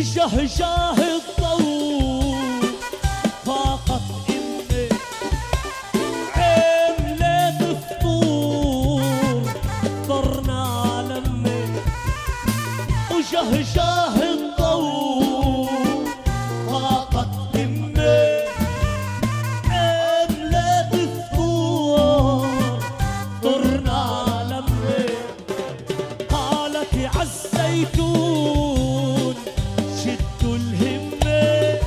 شهشاه الضوء فاقت امي عملت فطور طرنا لمي وشهشاه الضوء فاقت امي عملت فطور طرنا لمي قالت عالزيتون شدوا الهمة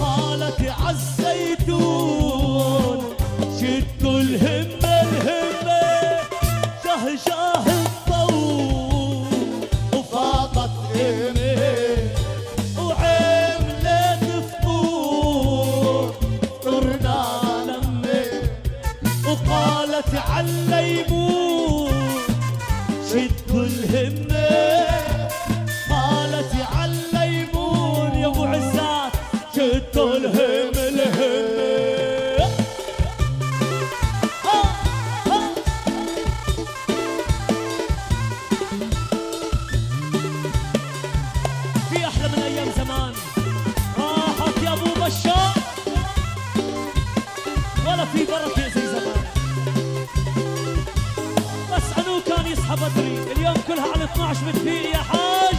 قالت عالزيتون شدوا الهمة الهمة شهشاه الضوء وفاقت همة وعملت فطور طرنا لمة وقالت عالليمون شدوا الهمة قالت عالليمون يا ابو عزات شدوا الهم الهمة في احلى من ايام زمان راحت يا ابو بشار ولا في بركة زي زمان بس عنو كان يصحى بدري اليوم كلها على 12 بتفيق يا حاج